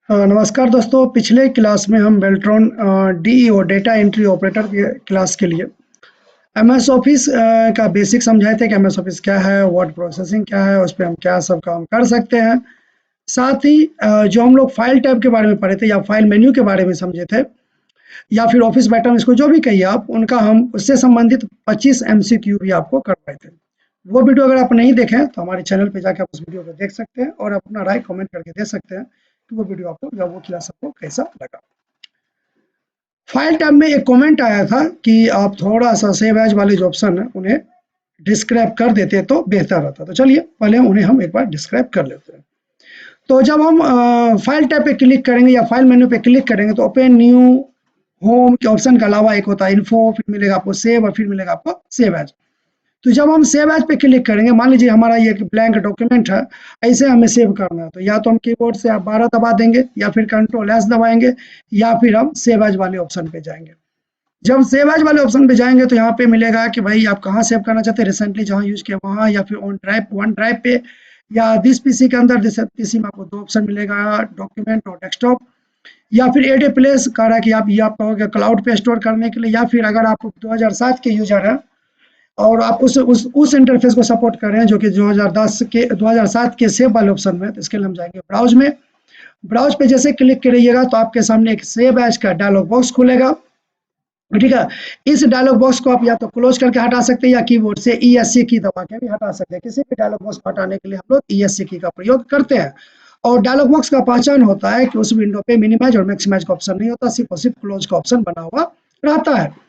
नमस्कार दोस्तों। पिछले क्लास में हम Beltron DEO data entry operator की क्लास के लिए एमएस ऑफिस का बेसिक समझाए थे कि एमएस ऑफिस क्या है, वर्ड प्रोसेसिंग क्या है, उस पर हम क्या सब काम कर सकते हैं। साथ ही जो हम लोग फाइल टाइप के बारे में पढ़े थे या फाइल मेन्यू के बारे में समझे थे या फिर ऑफिस पैटर्न, इसको जो भी कहिए आप, उनका हम उससे संबंधित 25 एमसीक्यू भी आपको करवाए थे। वो वीडियो अगर आप नहीं देखें तो हमारे चैनल पे जाकर आप उस वीडियो को देख सकते हैं और अपना राय कमेंट करके दे सकते हैं कि वो वीडियो आपको या वो क्लास आपको कैसा लगा। फाइल टैब में एक कमेंट आया था कि आप थोड़ा सा सेव एज वाले जो ऑप्शन है उन्हें डिस्क्राइब कर देते तो बेहतर रहता। तो चलिए पहले उन्हें हम एक बार डिस्क्राइब कर लेते हैं। तो जब हम फाइल टैब पे क्लिक करेंगे या फाइल मेन्यू पे क्लिक करेंगे तो ओपन न्यू होम के ऑप्शन के अलावा एक होता है इन्फो, फिर मिलेगा आपको सेव और फिर मिलेगा आपको सेव एज। तो जब हम सेव एज पे क्लिक करेंगे, मान लीजिए हमारा ये ब्लैंक डॉक्यूमेंट है, ऐसे हमें सेव करना है, तो या तो हम कीबोर्ड से आप 12 दबा देंगे या फिर कंट्रोल एस दबाएंगे या फिर हम सेव एज वाले ऑप्शन पे जाएंगे। जब सेव एज वाले ऑप्शन पे जाएंगे तो यहाँ पे मिलेगा कि भाई आप कहाँ सेव करना चाहते हैं, रिसेंटली जहाँ यूज किया वहाँ, या फिर ऑन ड्राइव, वन ड्राइव पे, या दिस पीसी के अंदर। दिस पीसी में आपको दो ऑप्शन मिलेगा, डॉक्यूमेंट और डेस्कटॉप, या फिर एड ए प्लेस कह रहा है कि आप ये आपका हो गया क्लाउड पे स्टोर करने के लिए, या फिर अगर आप 2007 के यूजर हैं और आप उस इंटरफेस को सपोर्ट कर रहे हैं जो कि 2007 के सेव वाले ऑप्शन में, तो इसके लिए हम जाएंगे ब्राउज में। ब्राउज पे जैसे क्लिक करिएगा तो आपके सामने एक सेव एज का डायलॉग बॉक्स खुलेगा। ठीक है, इस डायलॉग बॉक्स को आप या तो क्लोज करके हटा सकते हैं या कीबोर्ड से ESC की दबा के भी हटा सकते हैं। किसी भी डायलॉग बॉक्स को हटाने के लिए हम लोग ESC की का प्रयोग करते हैं। और डायलॉग बॉक्स का पहचान होता है कि उस विंडो पे मिनिमाइज और मैक्सिमाइज का ऑप्शन नहीं होता, सिर्फ और सिर्फ क्लोज का ऑप्शन बना हुआ रहता है।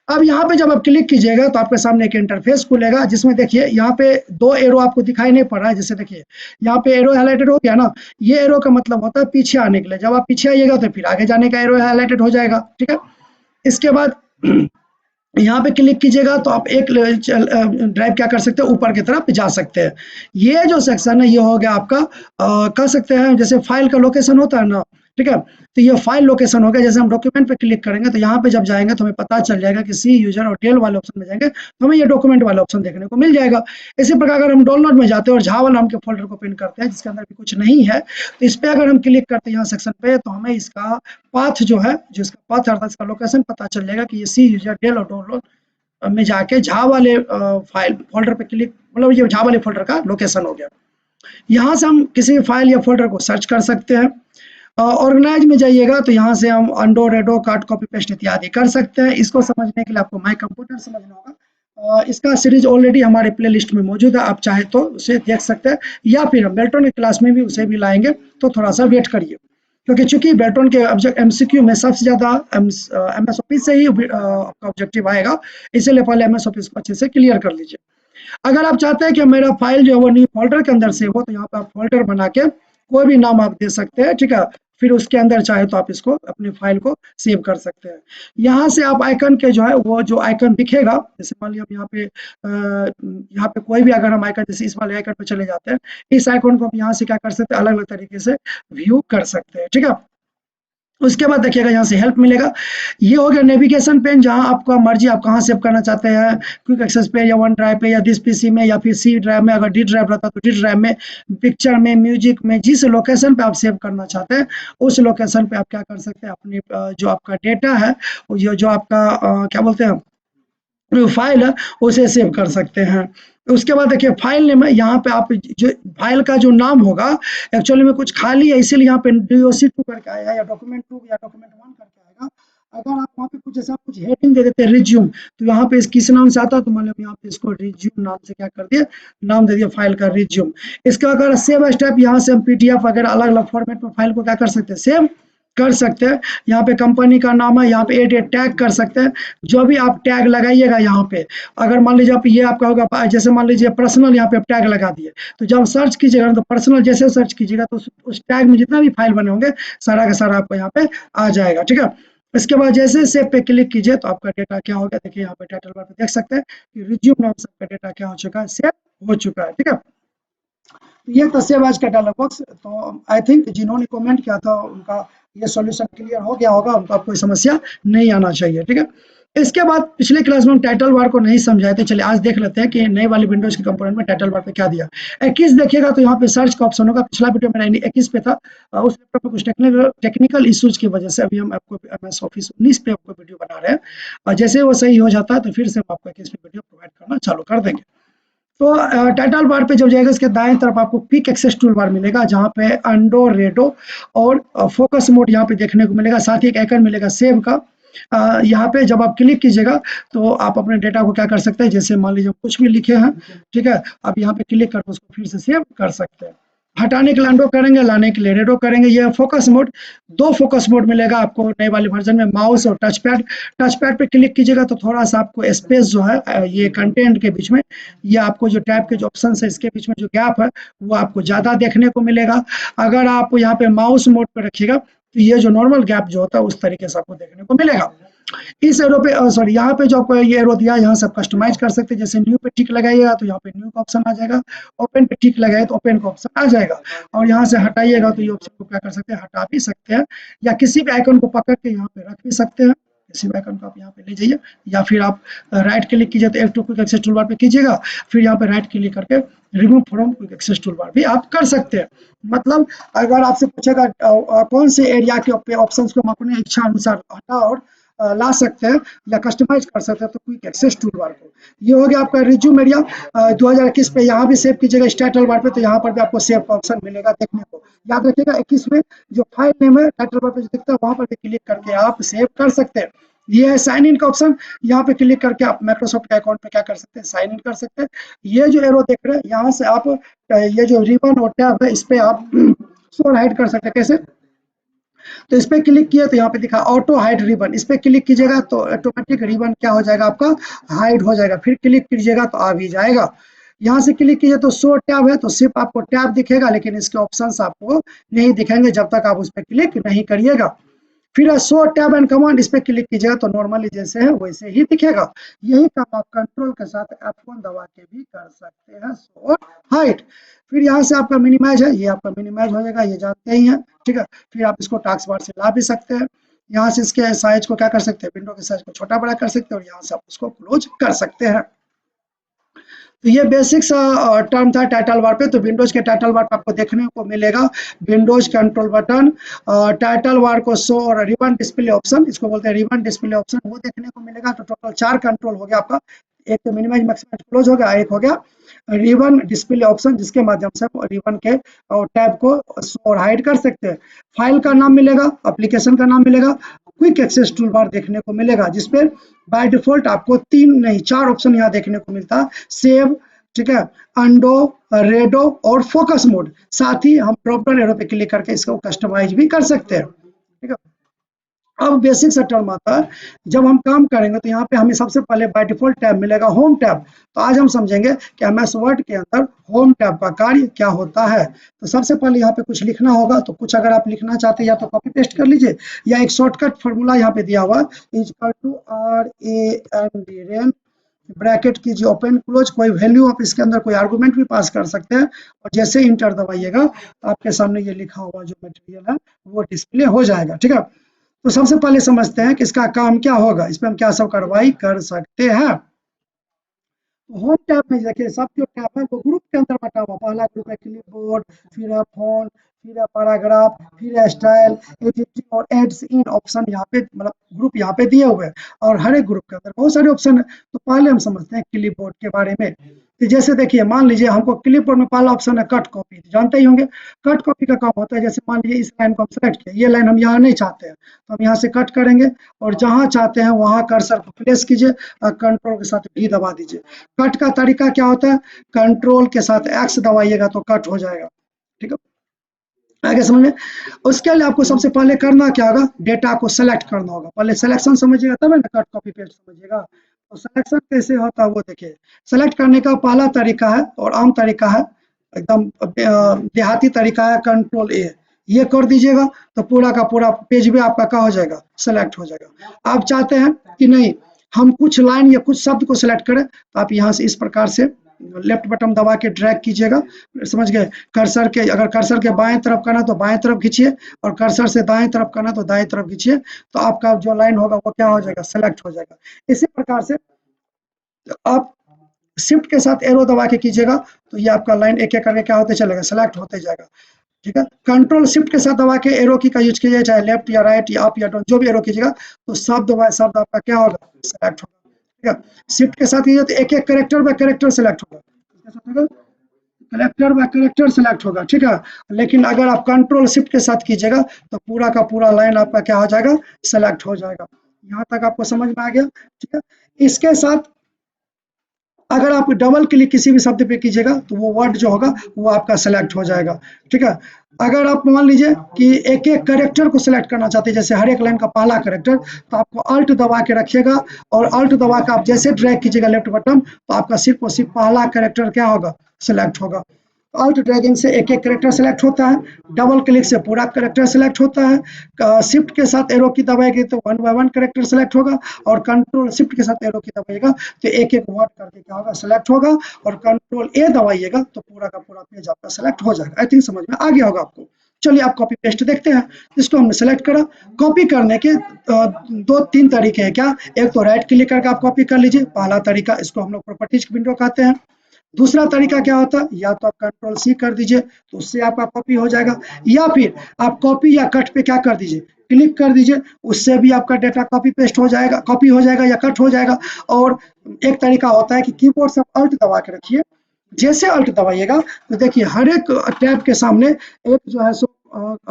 अब यहाँ पे जब आप क्लिक कीजिएगा तो आपके सामने एक इंटरफेस खुलेगा जिसमें देखिए यहाँ पे दो एरो आपको दिखाई नहीं पड़ रहा है। जैसे देखिए यहाँ पे एरो हाईलाइटेड हो गया ना, ये एरो का मतलब होता है पीछे आने के लिए। जब आप पीछे आइएगा तो फिर आगे जाने का एरो हाईलाइटेड हो जाएगा। ठीक है, इसके बाद यहाँ पे क्लिक कीजिएगा तो आप एक ड्राइव क्या कर सकते हैं, ऊपर की तरफ जा सकते हैं। ये जो सेक्शन है ये हो गया आपका कह सकते हैं जैसे फाइल का लोकेशन होता है ना। ठीक है, तो ये फाइल लोकेशन हो गया। जैसे हम डॉक्यूमेंट पे क्लिक करेंगे तो यहाँ पे जब जाएंगे तो हमें पता चल जाएगा कि सी यूजर और टेल वाले ऑप्शन में जाएंगे तो हमें ये डॉक्यूमेंट वाला ऑप्शन देखने को मिल जाएगा। इसी प्रकार अगर हम डाउनलोड में जाते हैं और झावल नाम के फोल्डर को ओपन करते हैं जिसके अंदर भी कुछ नहीं है, तो इस पर अगर हम क्लिक करते हैं यहाँ सेक्शन पे तो हमें इसका पाथ जो है, जिसका पाथ अर्थात इसका लोकेशन पता चल जाएगा कि ये सी यूजर टेल और डाउनलोड में जाके झा वाले फाइल फोल्डर पे क्लिक, मतलब ये झा वाले फोल्डर का लोकेशन हो गया। यहाँ से हम किसी फाइल या फोल्डर को सर्च कर सकते हैं। ऑर्गेनाइज में जाइएगा तो यहाँ से हम अंडो, रेडो, काट, कॉपी, पेस्ट इत्यादि कर सकते हैं। इसको समझने के लिए आपको माई कंप्यूटर समझना होगा। इसका सीरीज ऑलरेडी हमारे प्ले लिस्ट में मौजूद है, आप चाहे तो उसे देख सकते हैं या फिर हम बेल्ट्रॉन की क्लास में भी उसे भी लाएंगे, तो थोड़ा सा वेट करिए। क्योंकि चूंकि बेल्ट्रॉन के MCQ में सबसे ज़्यादा MS ऑफिस से ही आपका ऑब्जेक्टिव आएगा, इसीलिए पहले MS ऑफिस को अच्छे से क्लियर कर लीजिए। अगर आप चाहते हैं कि मेरा फाइल जो है वो न्यू फोल्डर के अंदर सेव हो तो यहाँ पे आप फोल्डर बना के कोई भी नाम आप दे सकते हैं। ठीक है, फिर उसके अंदर चाहे तो आप इसको अपनी फाइल को सेव कर सकते हैं। यहाँ से आप आइकन के जो है वो जो आइकन दिखेगा, जैसे मान लिया यहाँ पे कोई भी अगर हम आइकन, जैसे इस वाले आइकन पे चले जाते हैं, इस आइकन को हम यहाँ से क्या कर सकते हैं, अलग अलग तरीके से व्यू कर सकते हैं। ठीक है, उसके बाद देखिएगा यहाँ से हेल्प मिलेगा। ये हो गया नेविगेशन पेन, जहाँ आपका मर्जी आप कहाँ सेव करना चाहते हैं, क्विक एक्सेस पे या वन ड्राइव पे या दिस पीसी में या फिर सी ड्राइव में, अगर डी ड्राइव रहता तो डी ड्राइव में, पिक्चर में, म्यूजिक में, जिस लोकेशन पे आप सेव करना चाहते हैं उस लोकेशन पे आप क्या कर सकते हैं, अपनी जो आपका डेटा है, जो आपका क्या बोलते हैं फाइल है, उसे सेव कर सकते हैं। उसके बाद देखिए फाइल नेम है, यहाँ पे आप जो फाइल का जो नाम होगा एक्चुअली में कुछ खाली है, इसीलिए यहाँ पे DOC2 करके आया है या डॉक्यूमेंट 2 या डॉक्यूमेंट 1 करके आएगा। अगर आप वहाँ पे कुछ ऐसा कुछ हेडिंग दे देते हैं रिज्यूम, तो यहाँ पे किस नाम से आता है, तो मान लो यहाँ पे इसको रिज्यूम नाम से क्या कर दिए, नाम दे दिया फाइल का रिज्यूम। इसका अगर सेव स्टेप, यहाँ से हम PDF वगैरह अलग अलग फॉर्मेट में फाइल को क्या कर सकते हैं, सेव कर सकते हैं। यहाँ पे कंपनी का नाम है, यहाँ पे एड टैग कर सकते हैं, जो भी आप टैग लगाइएगा यहाँ पे। अगर मान लीजिए आप ये आपका होगा, जैसे मान लीजिए पर्सनल, यहाँ पे आप टैग लगा दिए, तो जब सर्च कीजिएगा तो पर्सनल जैसे सर्च कीजिएगा तो उस टैग में जितना भी फाइल बने होंगे सारा का सारा आपको यहाँ पे आ जाएगा। ठीक है, इसके बाद जैसे सेव पे क्लिक कीजिए तो आपका डेटा क्या हो गया, देखिए यहाँ पे टाइटल बार पे देख सकते हैं कि रिज्यूम नाम से आपका डेटा क्या हो चुका है, सेव हो चुका है। ठीक है, ये तो सेव एज का डायलॉग बॉक्स। तो आई थिंक जिन्होंने कमेंट किया था उनका ये सॉल्यूशन क्लियर हो गया होगा, उनको कोई समस्या नहीं आना चाहिए। ठीक है, इसके बाद पिछले क्लास में हम टाइटल बार को नहीं समझाए थे, चलिए आज देख लेते हैं कि नए वाले विंडोज के कंपोनेंट में टाइटल बार पे क्या दिया। 21 देखिएगा तो यहाँ पे सर्च का ऑप्शन होगा, पिछला वीडियो मेरा 21 पे था, उस लैपटॉप पे कुछ टेक्निकल इश्यूज की वजह से अभी हम आपको MS ऑफिस 19 पे आपको वीडियो बना रहे हैं, और जैसे वो सही हो जाता है तो फिर से हम आपको 21 पे वीडियो प्रोवाइड करना चालू कर देंगे। तो टाइटल बार पे जब जाएगा इसके दाएं तरफ आपको क्विक एक्सेस टूल बार मिलेगा, जहाँ पे अंडो, रेडो और फोकस मोड यहाँ पे देखने को मिलेगा, साथ ही एक आइकन मिलेगा सेव का। यहाँ पे जब आप क्लिक कीजिएगा तो आप अपने डेटा को क्या कर सकते हैं, जैसे मान लीजिए कुछ भी लिखे हैं, ठीक है, आप यहाँ पे क्लिक करके उसको फिर से सेव कर सकते हैं। हटाने के लिए अंडो करेंगे, लाने के लिए रेडो करेंगे। ये फोकस मोड, 2 फोकस मोड मिलेगा आपको नए वाले वर्जन में, माउस और टच पैड। टच पैड पे क्लिक कीजिएगा तो थोड़ा सा आपको स्पेस जो है ये कंटेंट के बीच में, ये आपको जो टैब के जो ऑप्शन है इसके बीच में जो गैप है वो आपको ज़्यादा देखने को मिलेगा। अगर आप यहाँ पे माउस मोड पे रखिएगा तो ये जो नॉर्मल गैप जो होता है उस तरीके से आपको देखने को मिलेगा। इस एरो पे सॉरी यहाँ पे जो आपको ये एरो दिया है यहाँ से आप कस्टमाइज कर सकते हैं, जैसे न्यू पे टिक लगाइएगा तो यहाँ पे न्यू का ऑप्शन आ जाएगा, ओपन पे टिक लगाए तो ओपन का ऑप्शन आ जाएगा, और यहाँ से हटाइएगा तो ये ऑप्शन को क्या कर सकते हैं, हटा भी सकते हैं, या किसी भी आइकन को पकड़ के यहाँ पे रख भी सकते हैं। किसी भी आइकन को आप यहाँ पे ले जाइए, या फिर आप राइट क्लिक कीजिए तो F2 क्विक एक्सेस टूल बार पे कीजिएगा, फिर यहाँ पे राइट क्लिक करके remove from quick access tool bar भी आप कर सकते हैं। मतलब अगर आपसे पूछेगा कौन से एरिया के ऑप्शंस को हम अपने इच्छा अनुसार हटा और ला सकते हैं या कस्टमाइज कर सकते हैं, तो क्विक एक्सेस टूल बार को ये हो गया आपका रिज्यूम एरिया। 2021 पे यहाँ भी सेव कीजिएगा इस टाइटल बार पे, तो यहाँ पर भी आपको सेव का ऑप्शन मिलेगा देखने को। याद रखिएगा 21 में जो फाइल नेम है टाइटल बार पे जो दिखता है वहां पर भी क्लिक करके आप सेव कर सकते हैं। ये है साइन इन का ऑप्शन, यहाँ पे क्लिक करके आप माइक्रोसॉफ्ट के अकाउंट पे क्या कर सकते हैं, साइन इन कर सकते हैं। ये जो एरो देख रहे हैं यहाँ से आप ये जो रिबन और टैब है इस पे आप शो हाइड कर सकते हैं। कैसे, तो इस पे क्लिक किया तो यहाँ पे दिखा ऑटो हाइड रिबन, इस पे क्लिक कीजिएगा तो ऑटोमेटिक रिबन क्या हो जाएगा आपका, हाइड हो जाएगा। फिर क्लिक कीजिएगा तो आ भी जाएगा। यहाँ से क्लिक कीजिए तो शो टैब है तो सिर्फ आपको टैब दिखेगा, लेकिन इसके ऑप्शंस आपको नहीं दिखेंगे जब तक आप उस पर क्लिक नहीं करिएगा। फिर शो टैब एंड कमांड, इस पे क्लिक कीजिएगा तो नॉर्मली जैसे है वैसे ही दिखेगा। यही काम आप कंट्रोल के साथ F1 दबा के भी कर सकते हैं, शो और हाइड। फिर यहाँ से आपका मिनिमाइज है, ये आपका मिनिमाइज हो जाएगा, ये जानते ही हैं, ठीक है। फिर आप इसको टास्क बार से ला भी सकते हैं, यहाँ से इसके साइज को क्या कर सकते हैं, विंडो के साइज को छोटा बड़ा कर सकते हैं, और यहाँ से आप उसको क्लोज कर सकते हैं। तो ये बेसिक सा टर्म था टाइटल बार पे। तो विंडोज के टाइटल बार पे आपको देखने को मिलेगा Windows control button, title bar को शो और रिबन डिस्प्ले ऑप्शन, इसको बोलते हैं रिबन डिस्प्ले ऑप्शन, वो देखने को मिलेगा। तो टोटल 4 कंट्रोल हो गया आपका, एक तो मिनिमाइज मैक्सिमाइज क्लोज हो गया, एक हो गया रिबन डिस्प्ले ऑप्शन जिसके माध्यम से रिबन के और टैब को शो और हाइड कर सकते हैं। फाइल का नाम मिलेगा, एप्लीकेशन का नाम मिलेगा, क्विक एक्सेस टूल बार देखने को मिलेगा जिसपे बाय डिफॉल्ट आपको 3 नहीं 4 ऑप्शन यहाँ देखने को मिलता है, सेव, ठीक है, अंडो, रेडो और फोकस मोड। साथ ही हम ड्रॉप डाउन एरो पे क्लिक करके इसको कस्टमाइज भी कर सकते हैं, ठीक है। अब बेसिक सा टर्म आता है, जब हम काम करेंगे तो यहाँ पे हमें सबसे पहले बाय डिफॉल्ट टैब मिलेगा होम टैब। तो आज हम समझेंगे कि MS वर्ड के अंदर होम टैब का कार्य क्या होता है। तो सबसे पहले यहाँ पे कुछ लिखना होगा, तो कुछ अगर आप लिखना चाहते हैं या तो कॉपी पेस्ट कर लीजिए, या एक शॉर्टकट फार्मूला यहाँ पे दिया हुआ इक्वल टू RAND ब्रैकेट कीजिए ओपन क्लोज, कोई वैल्यू आप इसके अंदर कोई आर्गुमेंट भी पास कर सकते हैं, और जैसे इंटर दबाइएगा तो आपके सामने ये लिखा हुआ जो मटेरियल है वो डिस्प्ले हो जाएगा, ठीक है। तो सबसे पहले समझते हैं कि इसका काम क्या होगा, इस पर हम क्या सब कार्रवाई कर सकते हैं। होम टैब में देखिए सब जो टैब है वो ग्रुप के अंदर बटा हुआ, पहला ग्रुप है क्लिपबोर्ड, फिर है फोन, फिर है पैराग्राफ, फिर है स्टाइल, एडिटिंग और एड्स इन ऑप्शन यहाँ पे मतलब ग्रुप यहाँ पे दिए हुए हैं, और हर एक ग्रुप के अंदर बहुत सारे ऑप्शन है। तो पहले हम समझते हैं क्लिपबोर्ड के बारे में। तो जैसे देखिए मान लीजिए हमको क्लिपबोर्ड में पहला ऑप्शन है कट कॉपी, जानते ही होंगे। कट कॉपी का काम होता है, जैसे मान लीजिए इस लाइन को हम सेलेक्ट किया, ये लाइन हम यहाँ नहीं चाहते हैं तो हम यहाँ से कट करेंगे, और जहाँ चाहते हैं वहाँ कर्सर को प्लेस कीजिए और कंट्रोल के साथ V दबा दीजिए। कट का तरीका क्या होता है, कंट्रोल के साथ X दबाइएगा तो कट हो जाएगा, ठीक है। आगे समझ में, उसके लिए आपको सबसे पहले करना क्या होगा, डेटा को सेलेक्ट करना होगा। पहले सिलेक्शन समझिएगा तब है ना कट कॉपी पेस्ट समझिएगा। तो सिलेक्शन कैसे होता है वो देखिए। सेलेक्ट करने का पहला तरीका है और आम तरीका है, एकदम देहाती तरीका है, कंट्रोल A, ये कर दीजिएगा तो पूरा का पूरा पेज भी आपका क्या हो जाएगा, सेलेक्ट हो जाएगा। आप चाहते हैं कि नहीं हम कुछ लाइन या कुछ शब्द को सिलेक्ट करें, तो आप यहाँ से इस प्रकार से लेफ्ट बटन दबा के ड्रैग कीजिएगा, समझ गए। कर्सर के, अगर कर्सर के बाएं तरफ करना तो बाएं तरफ खींचिए, और कर्सर से दाएं तरफ करना तो दाएं तरफ खींचिए, तो आपका जो लाइन होगा वो क्या हो जाएगा, सेलेक्ट हो जाएगा। इसी प्रकार से आप शिफ्ट के साथ एरो दबा के कीजिएगा, तो ये आपका लाइन एक एक करके क्या होते चलेगा, सेलेक्ट होते जाएगा। ठीक है, कंट्रोल शिफ्ट के साथ दबा के एरो की का यूज कीजिए, चाहे लेफ्ट या राइट या अप या डाउन, जो भी एरो कीजिएगा तो शब्द बाय शब्द आपका क्या होगा, सेलेक्ट होगा। ठीक है, शिफ्ट के साथ कीजिए तो एक एक कैरेक्टर बाय कैरेक्टर सेलेक्ट होगा, कैरेक्टर बाय कैरेक्टर सेलेक्ट होगा। ठीक है, लेकिन अगर आप कंट्रोल शिफ्ट के साथ कीजिएगा तो पूरा का पूरा लाइन आपका क्या हो जाएगा, सेलेक्ट हो जाएगा। यहाँ तक आपको समझ में आ गया। ठीक है, इसके साथ अगर आप डबल क्लिक किसी भी शब्द पे कीजिएगा तो वो वर्ड जो होगा वो आपका सेलेक्ट हो जाएगा। ठीक है, अगर आप मान लीजिए कि एक एक कैरेक्टर को सिलेक्ट करना चाहते हैं, जैसे हर एक लाइन का पहला कैरेक्टर, तो आपको अल्ट दबा के रखिएगा, और अल्ट दबा के आप जैसे ड्रैग कीजिएगा लेफ्ट बटन, तो आपका सिर्फ और सिर्फ पहला कैरेक्टर क्या होगा, सिलेक्ट होगा। अल्ट ड्रैगिंग से एक एक कैरेक्टर सेलेक्ट होता है, डबल क्लिक से पूरा कैरेक्टर सेलेक्ट होता है, शिफ्ट के साथ एरो की दबाएगी तो one by one character select होगा, और कंट्रोल शिफ्ट के साथ एरो की दबाइएगा तो एक एक वर्ड करके क्या होगा, सेलेक्ट होगा, और कंट्रोल ए दबाइएगा तो पूरा का पूरा पेज आपका सेलेक्ट हो जाएगा। आई थिंक समझ में आ गया होगा आपको। चलिए आप कॉपी पेस्ट देखते हैं। इसको हमने सेलेक्ट करा। कॉपी करने के दो तीन तरीके हैं क्या, एक तो राइट क्लिक करके आप कॉपी कर लीजिए, पहला तरीका, इसको हम लोग प्रॉपर्टीज विंडो कहते हैं। दूसरा तरीका क्या होता है, या तो आप कंट्रोल सी कर दीजिए तो उससे आपका कॉपी हो जाएगा, या फिर आप कॉपी या कट पे क्या कर दीजिए, क्लिक कर दीजिए, उससे भी आपका डेटा कॉपी पेस्ट हो जाएगा, कॉपी हो जाएगा या कट हो जाएगा। और एक तरीका होता है कि कीबोर्ड से अल्ट दबा के रखिए, जैसे अल्ट दबाइएगा तो देखिए हर एक टैब के सामने एक जो है सो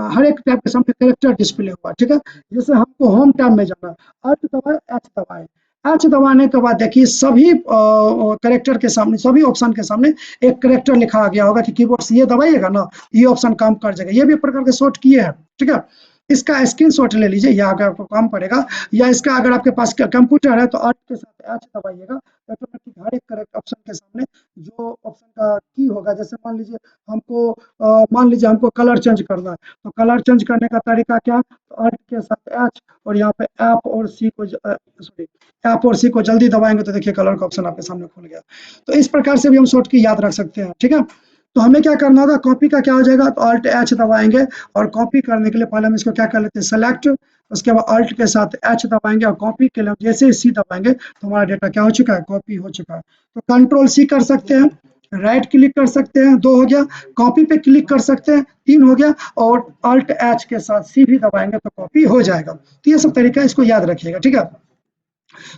हर एक टैब के सामने कैरेक्टर डिस्प्ले हुआ। ठीक है, जैसे हमको होम टैब में जाना, अल्ट दबाए, एच दबाए, एच दबाने के बाद देखिए सभी कैरेक्टर के सामने, सभी ऑप्शन के सामने एक कैरेक्टर लिखा गया होगा कि कीबोर्ड से ये दबाइएगा ना, ये ऑप्शन काम कर जाएगा। ये भी प्रकार के शॉर्ट किए हैं। ठीक है, इसका स्क्रीनशॉट ले लीजिए, या अगर आपको काम पड़ेगा, या इसका अगर आपके पास कंप्यूटर है तो अल्ट के साथ एच दबाइएगा, ऑटोमेटिक हर एक करेक्ट ऑप्शन के सामने जो ऑप्शन का की होगा, जैसे मान लीजिए हमको कलर चेंज करना है, तो कलर चेंज करने का तरीका क्या, तो अल्ट के साथ एच, और यहाँ पे ऐप और सी को जल्दी दबाएंगे तो देखिए कलर का ऑप्शन आपके सामने खुल गया। तो इस प्रकार से भी हम शॉर्ट की याद रख सकते हैं। ठीक है, तो हमें क्या करना होगा, कॉपी का क्या हो जाएगा, तो अल्ट एच दबाएंगे, और कॉपी करने के लिए पहले हम इसको क्या कर लेते हैं, सेलेक्ट, उसके बाद अल्ट के साथ एच दबाएंगे, और कॉपी के लिए जैसे ही सी दबाएंगे तो हमारा डेटा क्या हो चुका है, कॉपी हो चुका है। तो कंट्रोल सी कर सकते हैं, राइट क्लिक कर सकते हैं, 2 हो गया, कॉपी पे क्लिक कर सकते हैं, 3 हो गया, और अल्ट एच के साथ सी भी दबाएंगे तो कॉपी हो जाएगा। तो ये सब तरीका इसको याद रखिएगा। ठीक है,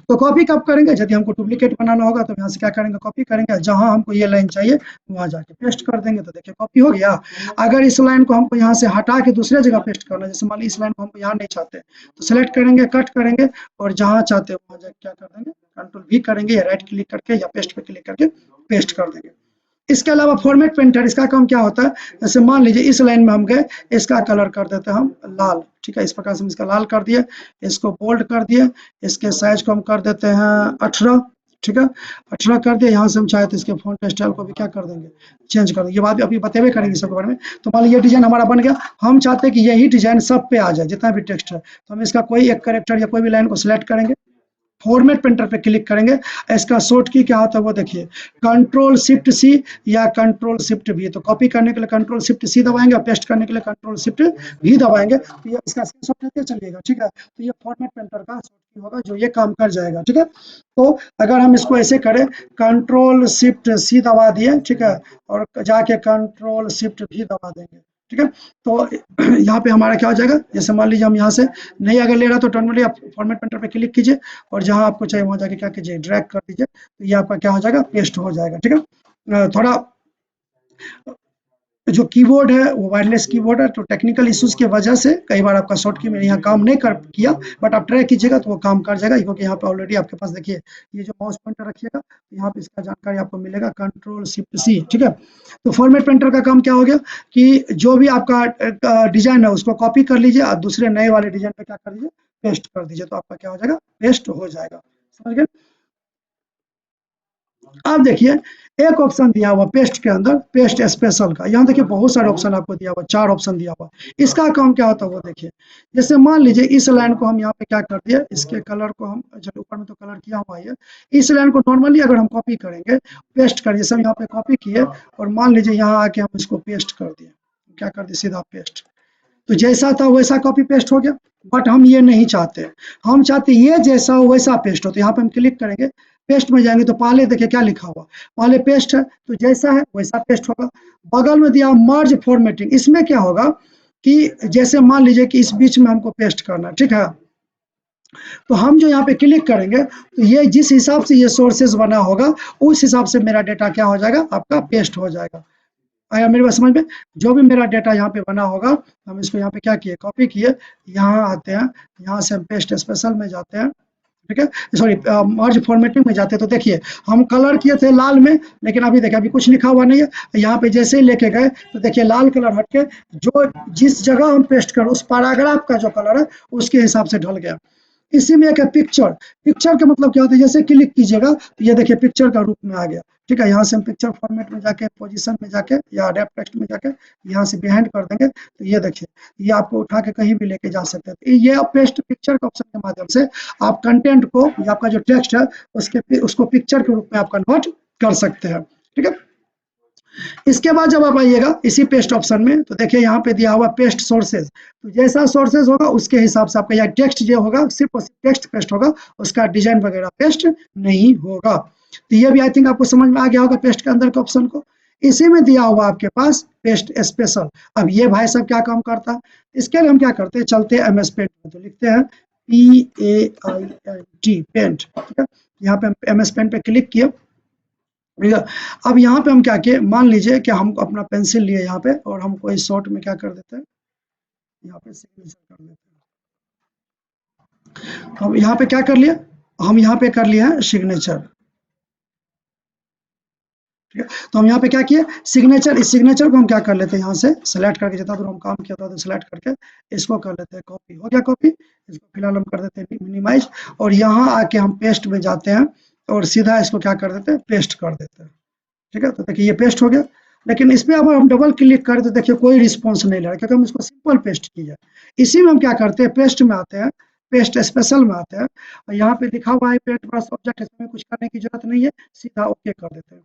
तो कॉपी कब करेंगे, यदि हमको डुप्लीकेट बनाना होगा तो यहाँ से क्या करेंगे, कॉपी करेंगे, जहां हमको ये लाइन चाहिए वहां जाके पेस्ट कर देंगे तो देखिए कॉपी हो गया। अगर इस लाइन को हमको यहाँ से हटा के दूसरे जगह पेस्ट करना है, जैसे मान लीजिए इस लाइन को हमको यहाँ नहीं चाहते, तो सिलेक्ट करेंगे, कट करेंगे, और जहां चाहते हैं वहां जाके क्या कर देंगे, कंट्रोल भी करेंगे, या राइट क्लिक करके या पेस्ट पे क्लिक करके पेस्ट कर देंगे। इसके अलावा फॉर्मेट पेंटर, इसका काम क्या होता है, जैसे मान लीजिए इस लाइन में हम गए, इसका कलर कर देते हैं हम लाल। ठीक है, इस प्रकार से हम इसका लाल कर दिए, इसको बोल्ड कर दिए, इसके साइज को हम कर देते हैं 18। ठीक है, 18 कर दिए। यहाँ से हम चाहे तो इसके फॉन्ट स्टाइल को भी क्या कर देंगे, चेंज कर देंगे। ये बात अभी बतेबे करेंगे सबके बारे में। तो मान लीजिए डिजाइन हमारा बन गया, हम चाहते हैं कि यही डिजाइन सब पे आ जाए, जितना भी टेक्स्ट है, तो हम इसका कोई एक कैरेक्टर या कोई भी लाइन को सिलेक्ट करेंगे, फॉर्मेट पेंटर पे क्लिक करेंगे। इसका शॉर्ट की क्या होता है वो देखिए, कंट्रोल शिफ्ट सी या कंट्रोल शिफ्ट भी। तो कॉपी करने के लिए कंट्रोल शिफ्ट सी दबाएंगे, और पेस्ट करने के लिए कंट्रोल शिफ्ट भी दबाएंगे। तो ये इसका स्क्रीनशॉट लेते चलिएगा। ठीक है, तो ये फॉर्मेट पेंटर का शॉर्ट की होगा जो ये काम कर जाएगा। ठीक है, तो अगर हम इसको ऐसे करें, कंट्रोल शिफ्ट सी दबा दिए, ठीक है, और जाके कंट्रोल शिफ्ट भी दबा देंगे। ठीक है, तो यहाँ पे हमारा क्या हो जाएगा, जैसे मान लीजिए हम यहाँ से नहीं अगर ले रहा तो टर्मिनली आप फॉर्मेट पेंटर पे क्लिक कीजिए, और जहाँ आपको चाहिए वहाँ जाके क्या कीजिए, ड्रैग कर दीजिए, तो ये आपका क्या हो जाएगा, पेस्ट हो जाएगा। ठीक है, थोड़ा जो कीबोर्ड है वो वायरलेस कीबोर्ड है, तो टेक्निकल इश्यूज की वजह से कई बार आपका शॉर्ट की में यहाँ काम नहीं कर किया, बट आप ट्राई कीजिएगा तो वो काम कर जाएगा, क्योंकि यहाँ पे ऑलरेडी आपके पास देखिए ये जो माउस पॉइंटर रखिएगा, तो यहाँ पे इसका जानकारी आपको मिलेगा, कंट्रोल शिफ्ट सी। ठीक है, तो फॉर्मेट पेंटर का काम क्या हो गया कि जो भी आपका डिजाइन है उसको कॉपी कर लीजिए, और दूसरे नए वाले डिजाइन पे क्या कर दीजिए, पेस्ट कर दीजिए, तो आपका क्या हो जाएगा, पेस्ट हो जाएगा। समझ गए। अब देखिए एक ऑप्शन दिया हुआ पेस्ट के अंदर, पेस्ट स्पेशल का। यहाँ देखिए बहुत सारे ऑप्शन आपको दिया हुआ, 4 ऑप्शन दिया हुआ। इसका काम क्या होता है वो देखिए। जैसे मान लीजिए इस लाइन को हम यहाँ पे क्या कर दिए, इसके कलर को हम, चलो ऊपर में तो कलर किया हुआ है, इस लाइन को नॉर्मली अगर हम कॉपी करेंगे, पेस्ट करिए, सब यहाँ पे कॉपी किए और मान लीजिए यहाँ आके हम इसको पेस्ट कर दिए, क्या कर दिए, सीधा पेस्ट। तो जैसा था वैसा कॉपी पेस्ट हो गया। बट हम ये नहीं चाहते, हम चाहते ये जैसा हो वैसा पेस्ट हो। तो यहाँ पे हम क्लिक करेंगे, पेस्ट में जाएंगे तो पहले देखिए क्या लिखा हुआ, पहले पेस्ट है तो जैसा है वैसा पेस्ट होगा। बगल में दिया मर्ज फॉर्मेटिंग, इसमें क्या होगा कि जैसे मान लीजिए कि इस बीच में हमको पेस्ट करना है, ठीक है, तो हम जो यहाँ पे क्लिक करेंगे तो ये जिस हिसाब से ये सोर्सेज बना होगा उस हिसाब से मेरा डेटा क्या हो जाएगा, आपका पेस्ट हो जाएगा। आया मेरी बात समझ में? जो भी मेरा डेटा यहाँ पे बना होगा, हम इसको यहाँ पे क्या किए, कॉपी किए, यहाँ आते हैं, यहाँ से हम पेस्ट स्पेशल में जाते हैं, ठीक है, सॉरी मर्ज फॉर्मेटिंग में जाते हैं। तो देखिए हम कलर किए थे लाल में, लेकिन अभी देखिए अभी कुछ लिखा हुआ नहीं है। यहाँ पे जैसे ही लेके गए तो देखिए लाल कलर हट के जो जिस जगह हम पेस्ट कर उस पैराग्राफ का जो कलर है उसके हिसाब से ढल गया। इसी में एक है पिक्चर। पिक्चर का मतलब क्या होता है, जैसे क्लिक कीजिएगा तो ये देखिए पिक्चर का रूप में आ गया, ठीक है। यहाँ से हम पिक्चर फॉर्मेट में जाके, पोजीशन में जाके या रैप टेक्स्ट में जाके यहाँ से बिहाइंड कर देंगे तो ये देखिए ये आपको उठा के कहीं भी लेके जा सकते हैं। तो ये आप पेस्ट पिक्चर का ऑप्शन के माध्यम से आप कंटेंट को या आपका जो टेक्स्ट है उसको पिक्चर के रूप में आप कन्वर्ट कर सकते हैं, ठीक है। इसके बाद जब आप आइएगा इसी पेस्ट ऑप्शन में तो देखिए यहाँ पे दिया हुआ पेस्ट सोर्सेज। तो जैसा सोर्सेज होगा उसके हिसाब से आपका यहाँ टेक्स्ट जो होगा सिर्फ और सिर्फ टेक्स्ट पेस्ट होगा, उसका डिजाइन वगैरह पेस्ट नहीं होगा। तो ये भी आई थिंक आपको समझ में आ गया होगा पेस्ट के अंदर के ऑप्शन को। इसी में दिया हुआ आपके पास पेस्ट स्पेशल। अब ये भाई साहब क्या काम करता है, इसके लिए हम क्या करते हैं, चलते हैं एमएस पेंट में, तो लिखते हैं PAINT पेंट, ठीक है। यहाँ पे एमएस पेंट पे क्लिक किया। अब यहाँ पे हम क्या किए, मान लीजिए कि हम अपना पेंसिल लिए यहाँ पे और हम कोई शॉर्ट में क्या कर देते हैं, यहाँ पे सिग्नेचर कर देते हैं। हम यहाँ पे क्या कर लिए, हम यहाँ पे कर लिए हैं सिग्नेचर, ठीक है। तो हम यहाँ पे क्या किए, सिग्नेचर। इस सिग्नेचर को हम क्या कर लेते हैं, यहाँ से सेलेक्ट करके, जितना दूर हम काम किया था तो सेलेक्ट करके इसको कर लेते हैं कॉपी। हो गया कॉपी, इसको फिलहाल हम कर देते हैं मिनिमाइज और यहाँ आके हम पेस्ट में जाते हैं और सीधा इसको क्या कर देते हैं, पेस्ट कर देते हैं, ठीक है। तो देखिए ये पेस्ट हो गया। लेकिन इस पे अगर हम डबल क्लिक करें तो देखिए कोई रिस्पॉन्स नहीं ले रहा, क्योंकि हम इसको सिंपल पेस्ट किया है। इसी में हम क्या करते हैं, पेस्ट में आते हैं, पेस्ट स्पेशल में आते हैं और यहाँ पे लिखा हुआ है पेंट ब्रश ऑब्जेक्ट, इसमें कुछ करने की जरूरत नहीं है, सीधा ओके कर देते हैं।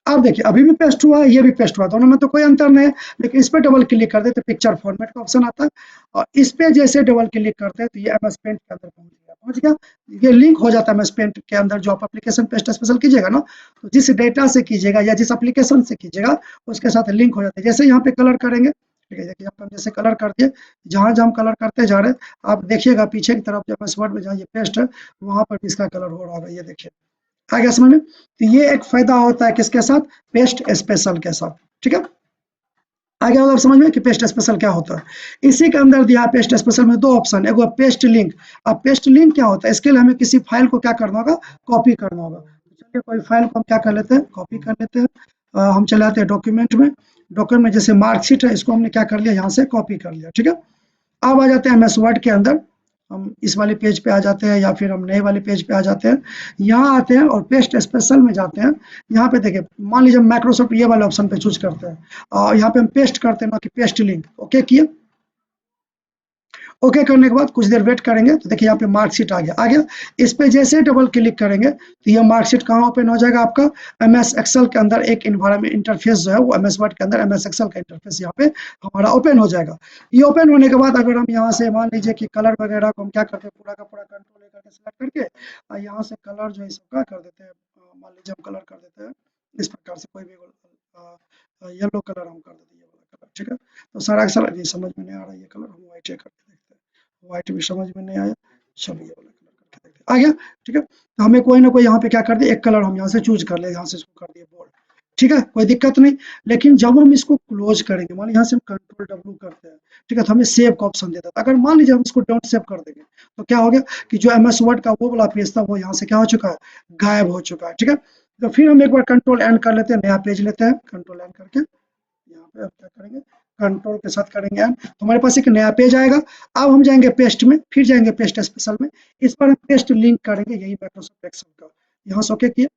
अब देखिए अभी भी पेस्ट हुआ है, ये भी पेस्ट हुआ, दोनों में तो कोई अंतर नहीं है। लेकिन इस पे डबल क्लिक करते तो पिक्चर फॉर्मेट का ऑप्शन आता है और इस पे जैसे डबल क्लिक करते हैं तो ये एमएस पेंट के अंदर पहुंच गया। ये लिंक हो जाता है एमएस पेंट के अंदर। जो आप एप्लीकेशन पेस्ट स्पेशल कीजिएगा ना, तो जिस डेटा से कीजिएगा या जिस एप्लीकेशन से कीजिएगा उसके साथ लिंक हो जाता है। जैसे यहाँ पे कलर करेंगे, ठीक है, देखिए हम जैसे कलर कर दिए, जहां जहां हम कलर करते जा रहे हैं आप देखिएगा पीछे की तरफ जब एमएस वर्ड में जहाँ ये पेस्ट है वहां पर भी इसका कलर हो रहा होगा, ये देखिए आ गया समझ में। तो ये एक फायदा होता है किसके साथ, पेस्ट स्पेशल के साथ, ठीक है। आ गया होगा समझ में कि पेस्ट स्पेशल क्या होता है। इसी के अंदर दिया पेस्ट स्पेशल में दो ऑप्शन, एक पेस्ट लिंक। अब पेस्ट लिंक क्या होता है, इसके लिए हमें किसी फाइल को क्या करना होगा, कॉपी करना होगा। चलिए कोई फाइल को हम क्या कर लेते हैं, कॉपी कर लेते हैं। हम चले आते हैं डॉक्यूमेंट में, डॉक्यूमेंट में जैसे मार्कशीट है इसको हमने क्या कर लिया, यहाँ से कॉपी कर लिया, ठीक है। अब आ जाते हैं एमएस वर्ड के अंदर, हम इस वाले पेज पे आ जाते हैं या फिर हम नए वाले पेज पे आ जाते हैं। यहाँ आते हैं और पेस्ट स्पेशल में जाते हैं। यहाँ पे देखिए मान लीजिए माइक्रोसॉफ्ट ये वाले ऑप्शन पे चूज करते हैं और यहाँ पे हम पेस्ट करते हैं ना कि पेस्ट लिंक, ओके किए। ओके करने के बाद कुछ देर वेट करेंगे तो देखिए यहाँ पे मार्कशीट आ गया। इस पे जैसे डबल क्लिक करेंगे तो ये मार्कशीट कहाँ ओपन हो जाएगा, आपका एमएस एक्सेल के अंदर। एक इन्वायरमेंट इंटरफेस जो है वो एमएस वर्ड के अंदर एमएस एक्सेल का इंटरफेस यहाँ पे हमारा ओपन हो जाएगा। ये ओपन होने के बाद अगर हम यहाँ से मान लीजिए कि कलर वगैरह को हम क्या करते हैं, पूरा का पूरा कंट्रोल करके सिलेक्ट करके और यहाँ से कलर जो है इसका कर देते हैं, मान लीजिए हम कलर कर देते हैं इस प्रकार से, कोई भी येलो कलर हम कर देते हैं, ये वाला कलर, ठीक है। तो सारा अक्सर ये समझ में नहीं आ रहा है, ये कलर हम व्हाइट करके देखते हैं, व्हाइट भी समझ में नहीं आया, चलिए ये वाला कलर करके देखते हैं, आ गया, ठीक है। तो हमें कोई ना कोई यहाँ पे क्या कर दिया, एक कलर हम यहाँ से चूज कर ले, यहाँ से इसको कर दिए बोल्ड, ठीक है, कोई दिक्कत नहीं। लेकिन जब हम इसको क्लोज करेंगे, मान लीजिए यहाँ से हम कंट्रोल डब्ल्यू करते हैं, ठीक है, तो हमें सेव का ऑप्शन देता है। अगर मान लीजिए हम इसको डोंट सेव कर देंगे तो क्या हो गया कि जो एमएस वर्ड का वो वाला पेज था वो यहाँ से क्या हो चुका है, गायब हो चुका है, ठीक है। तो फिर हम एक बार कंट्रोल एन कर लेते हैं, नया पेज लेते हैं, कंट्रोल एन करके यहाँ पे हम क्या करेंगे, कंट्रोल के साथ करेंगे एन, तो हमारे पास एक नया पेज आएगा। अब हम जाएंगे पेस्ट में, फिर जाएंगे पेस्ट स्पेशल में, इस पर हम पेस्ट लिंक करेंगे, यही माइक्रोसॉफ्ट एक्सेल का, यहाँ से ओके किए।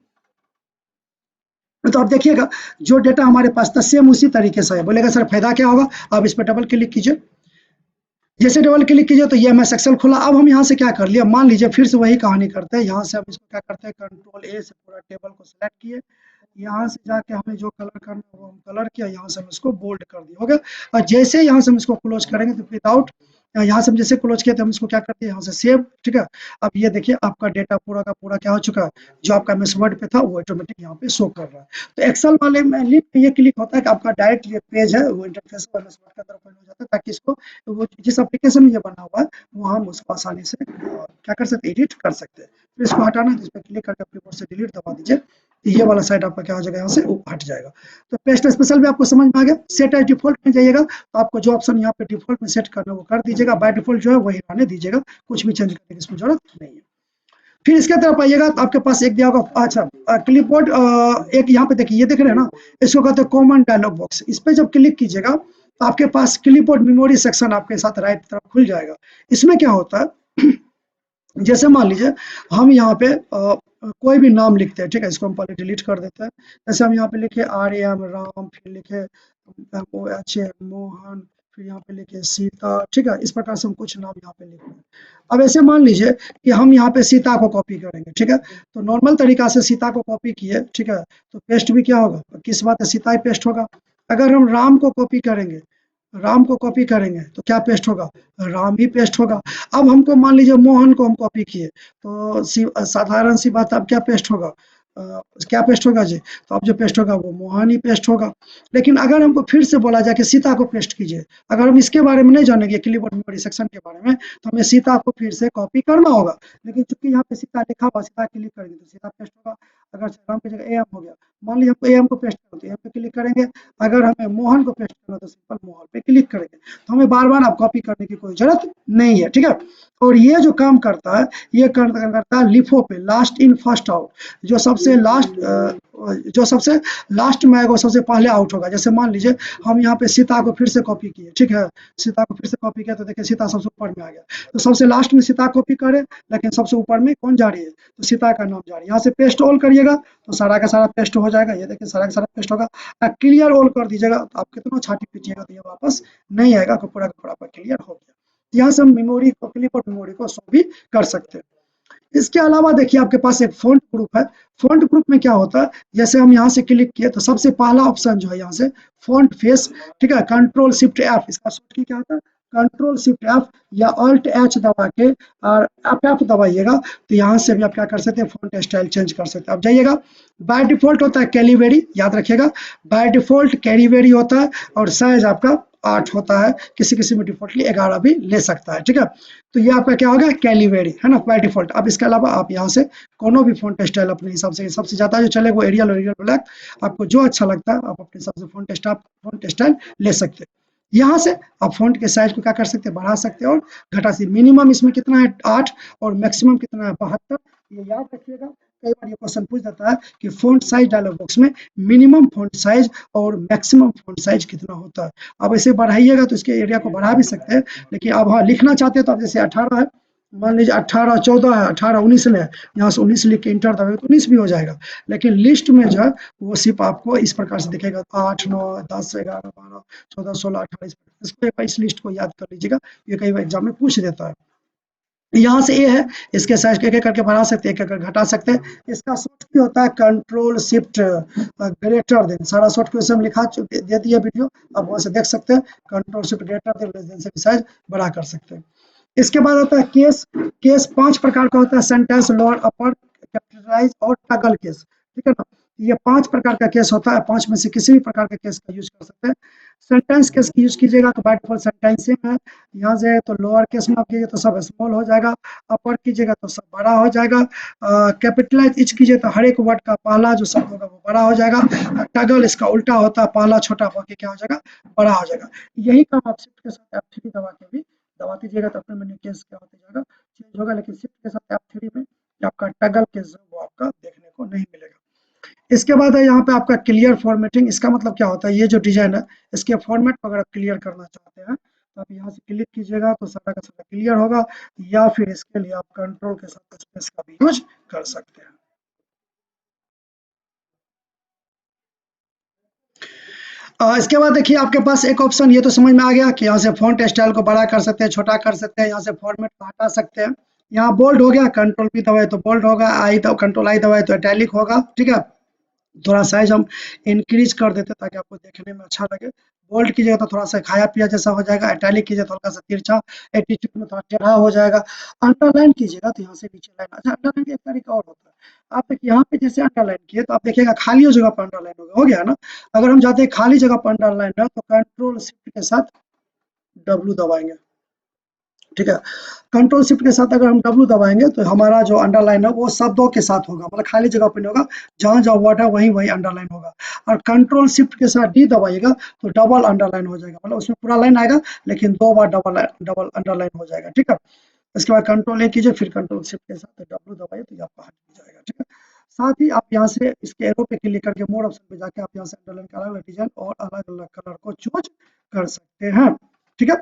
तो आप देखिएगा जो डेटा हमारे पास था सेम उसी तरीके से है। बोलेगा सर फायदा क्या होगा, आप इस पर डबल क्लिक कीजिए। जैसे डबल क्लिक कीजिए तो ये एमएस एक्सेल खुला। अब हम यहाँ से क्या कर लिया, मान लीजिए फिर से वही कहानी करते हैं। यहाँ से हम इसको क्या करते हैं, कंट्रोल ए से पूरा टेबल को सिलेक्ट किए। यहाँ से जाके हमें जो कलर करना है वो हम कलर किया, यहाँ से हम इसको बोल्ड कर दिया, हो गया। और जैसे यहाँ से हम इसको क्लोज करेंगे तो विदाउट, यहाँ से हम जैसे क्लोज किया तो हम इसको क्या करते हैं, यहाँ से सेव, ठीक है। अब ये देखिए आपका डेटा पूरा का पूरा क्या हो चुका है, जो आपका एमएस वर्ड पे था वो ऑटोमेटिक यहाँ पे शो कर रहा है। तो एक्सेल वाले में लिंक पे ये क्लिक होता है कि आपका डायरेक्ट ये पेज है वो इंटरफेस एमएस वर्ड का तरफ हो जाता है, ताकि इसको वो जिस एप्लीकेशन में ये बना हुआ है वो हम उसको आसानी से क्या कर सकते हैं, एडिट कर सकते हैं। फिर इसको हटाना है तो इस पर क्लिक करके अपने कीबोर्ड से डिलीट दबा दीजिए, ये वाला साइड आपका क्या हो जाएगा, यहाँ से हट जाएगा। तो पेस्ट स्पेशल भी आपको समझ में आ गया। सेट एज डिफॉल्ट में जाइएगा तो आपको जो ऑप्शन यहाँ पे डिफॉल्ट में सेट करना है वो कर दीजिएगा, बाय डिफॉल्ट जो है वही रहने दीजिएगा, कुछ भी चेंज करने की इसमें जरूरत नहीं है। फिर इसके तरफ आइएगा तो आपके पास एक दिया होगा, अच्छा क्लिपबोर्ड, एक यहाँ पे देखिए, ये देख रहे हैं ना, इसको कहते हैं कॉमन डायलॉग बॉक्स। इस पे जब क्लिक कीजिएगा तो आपके पास क्लिपबोर्ड मेमोरी सेक्शन आपके साथ राइट तरफ खुल जाएगा। इसमें क्या होता है, जैसे मान लीजिए हम यहाँ पे कोई भी नाम लिखते हैं, ठीक है, इसको हम पहले डिलीट कर देते हैं। जैसे हम यहाँ पे लिखे RAM राम, फिर लिखे MOH मोहन, फिर यहाँ पे लिखे सीता, ठीक है। इस प्रकार से हम कुछ नाम यहाँ पे लिख रहे हैं। अब ऐसे मान लीजिए कि हम यहाँ पे सीता को कॉपी करेंगे, ठीक है। तो नॉर्मल तरीका से सीता को कॉपी किए, ठीक है, तो पेस्ट भी क्या होगा, किस बात है, सीता ही पेस्ट होगा। अगर हम राम को कॉपी करेंगे, राम को कॉपी करेंगे तो क्या पेस्ट होगा, राम ही पेस्ट होगा। अब हमको मान लीजिए मोहन को हम कॉपी किए तो साधारण सी बात, अब क्या पेस्ट होगा, क्या पेस्ट होगा जी, तो अब जो पेस्ट होगा वो मोहन ही पेस्ट होगा। लेकिन अगर हमको फिर से बोला जाए कि सीता को पेस्ट कीजिए, अगर हम इसके बारे में नहीं जानेंगे क्लिपबोर्ड मेमोरी सेक्शन के बारे में, तो हमें सीता को फिर से कॉपी करना होगा। लेकिन चूंकि यहाँ पे सीता लिखा हुआ, सीता क्लिक करेंगे तो सीता पेस्ट होगा। अगर राम की जगह AM हो गया, मान लीजिए हमको AM को पेस्ट करना तो AM पे क्लिक करेंगे। अगर हमें मोहन को पेस्ट करना तो सिंपल मोहन पे क्लिक करेंगे। तो हमें बार बार आप कॉपी करने की कोई जरूरत नहीं है, ठीक है। और ये जो काम करता है, ये करता है लिफो पे, लास्ट इन फर्स्ट आउट। जो सबसे लास्ट में आएगा वो सबसे पहले आउट होगा। जैसे मान लीजिए हम यहाँ पे सीता को फिर से कॉपी किए, ठीक है, सीता को फिर से कॉपी किया तो देखिए सीता सबसे ऊपर में आ गया। तो सबसे लास्ट में सीता कॉपी करे, लेकिन सबसे ऊपर में कौन जा रही है, तो सीता का नाम जा रही है। यहाँ से पेस्ट ऑल करिएगा तो सारा का सारा पेस्ट हो जाएगा, ये देखिए सारा का सारा पेस्ट होगा। क्लियर ऑल कर दीजिएगा तो आप कितना छाटी पीटिएगा तो ये वापस नहीं आएगा, पूरा का पूरा क्लियर हो गया। यहाँ से हम मेमोरी को, क्लिपबोर्ड मेमोरी को शो भी कर सकते हैं। इसके अलावा देखिए आपके पास एक फ़ॉन्ट ग्रुप है। फ़ॉन्ट ग्रुप में क्या होता है, जैसे हम यहाँ से क्लिक किए तो सबसे पहला ऑप्शन जो है यहाँ से फ़ॉन्ट फेस, ठीक है, कंट्रोल शिफ्ट F, इसका शॉर्ट की क्या होता है, कंट्रोल शिफ्ट F या अल्ट H दबा के और F दबाइएगा तो यहाँ से भी आप क्या कर सकते हैं, फ़ॉन्ट स्टाइल चेंज कर सकते हैं। अब जाइएगा, बाय डिफ़ॉल्ट होता है कैलीवेरी, याद रखिएगा, बाय डिफ़ॉल्ट कैलीवेरी होता है और साइज़ आपका 8 होता है, किसी-किसी में डिफ़ॉल्टली 11 भी ले सकता है, ठीक है। तो ये आपका क्या होगा, कैलीवेरी, है ना, बाय डिफ़ॉल्ट। अब इसके अलावा आप यहाँ से कोनो भी फ़ॉन्ट स्टाइल अपने हिसाब से, सबसे ज़्यादा जो चले वो एरियल और एरियल ब्लैक, आपको जो अच्छा लगता है आप अपने हिसाब से फ़ॉन्ट स्टाइल ले सकते हैं। यहाँ से आप फ़ॉन्ट के साइज़ को क्या कर सकते हैं, बढ़ा सकते हैं और घटा सकते हैं। मिनिमम इसमें कितना है 8 और मैक्सिमम कितना है 72, ये याद रखिएगा। कई बार ये क्वेश्चन पूछ देता है कि फ़ॉन्ट साइज़ डायलॉग बॉक्स में मिनिमम फ़ॉन्ट साइज़ और मैक्सिमम फ़ॉन्ट साइज़ कितना होता है। अब ऐसे बढ़ाइएगा तो इसके एरिया को बढ़ा भी सकते हैं, लेकिन अब हाँ लिखना चाहते हैं तो अब जैसे 18 है, मान लीजिए 18 14 है, 18 19 है, यहाँ से 19 लिख के इंटर दबाएंगे तो 19 भी हो जाएगा। लेकिन लिस्ट में जो है वो सिर्फ आपको इस प्रकार से दिखेगा, 8 9 10 11 12 14 16 18, इसको इस लिस्ट को याद कर लीजिएगा, ये कई बार एग्जाम में पूछ देता है। यहाँ से ये है, इसके साइज को एक-एक करके बढ़ा सकते हैं, एक-एक करके घटा सकते हैं। इसका शॉर्ट की होता है कंट्रोल शिफ्ट ग्रेटर देन, सारा शॉर्ट की उसमें लिखा दे दिया वीडियो, आप वहाँ से देख सकते हैं। Control shift greater than less than से भी साइज बड़ा कर सकते हैं। इसके बाद होता है केस। केस 5 प्रकार का होता है, सेंटेंस, लोअर, अपर, कैपिटलाइज और टगल केस, ठीक है ना। ये 5 प्रकार का केस होता है, 5 में से किसी भी प्रकार के केस का यूज कर सकते हैं। सेंटेंस केस की यूज कीजिएगा तो बाय डिफॉल्ट सेंटेंसिंग है, यहाँ से तो लोअर केस में आप कीजिए तो सब स्मॉल हो जाएगा, अपर कीजिएगा तो सब बड़ा हो जाएगा, कैपिटलाइज इच कीजिए तो हर एक वर्ड का पहला जो शब्द होगा वो बड़ा हो जाएगा। टगल इसका उल्टा होता है, पहला छोटा बाकी क्या हो जाएगा, बड़ा हो जाएगा। यही काम आप शिफ्ट के साथ F3 दबा के भी दबा दीजिएगा तो अपने मेन्यू केस क्या होते जाएगा, चेंज होगा। लेकिन शिफ्ट के साथ F3 में आपका टगल केस वो आपका देखने को नहीं मिलेगा। इसके बाद है यहाँ पे आपका क्लियर फॉर्मेटिंग। इसका मतलब क्या होता है, ये जो डिजाइन है इसके फॉर्मेट को अगर आप क्लियर करना चाहते हैं तो आप यहाँ से क्लिक कीजिएगा तो सारा का सारा क्लियर होगा, या फिर इसके लिए आप कंट्रोल के साथ स्पेस का भी यूज कर सकते हैं। इसके बाद देखिए आपके पास एक ऑप्शन ये तो समझ में आ गया कि यहाँ से फॉन्ट स्टाइल को बड़ा कर सकते हैं, छोटा कर सकते हैं, यहाँ से फॉर्मेट को हटा सकते हैं। यहाँ बोल्ड हो गया, कंट्रोल भी दबाए तो बोल्ड होगा, आई तो कंट्रोल आई दबाए तो इटैलिक होगा, ठीक है। थोड़ा साइज हम इंक्रीज कर देते ताकि आपको देखने में अच्छा लगे। बोल्ड कीजिएगा तो थोड़ा सा खाया पिया जैसा हो जाएगा, इटैलिक कीजिए तो हल्का सा तिरछा एटीट्यूड में थोड़ा टेढ़ा हो जाएगा। अंडरलाइन कीजिएगा तो यहाँ से नीचे लाइन, अच्छा अंडरलाइन का एक तरीका और होता है। आप देखिए यहाँ पे जैसे अंडरलाइन किए तो आप देखिएगा खाली जगह पर अंडरलाइन हो गया ना। अगर हम चाहते हैं खाली जगह पर अंडरलाइन है तो कंट्रोल शिफ्ट के साथ डब्लू दबाएंगे, ठीक है। कंट्रोल शिफ्ट के साथ अगर हम डब्लू दबाएंगे तो हमारा जो अंडरलाइन है वो शब्दों के साथ होगा, मतलब खाली जगह पे नहीं होगा, जहां जहां वर्ड है वहीं वहीं अंडरलाइन होगा। और कंट्रोल शिफ्ट के साथ डी दबाइएगा तो डबल अंडरलाइन हो जाएगा, मतलब उसमें पूरा लाइन आएगा लेकिन 2 बार डबल डबल अंडरलाइन हो जाएगा, ठीक है। इसके बाद कंट्रोल ए कीजिए, फिर कंट्रोल शिफ्ट के साथ डब्लू दबाइए तो ये आपका हट जाएगा, ठीक है। साथ ही आप यहाँ से इसके एरो पे क्लिक करके मोड ऑप्शन पे जाके आप यहाँ से अंडरलाइन का अलग अलग डिजाइन और अलग अलग कलर को चूज कर सकते हैं, ठीक है।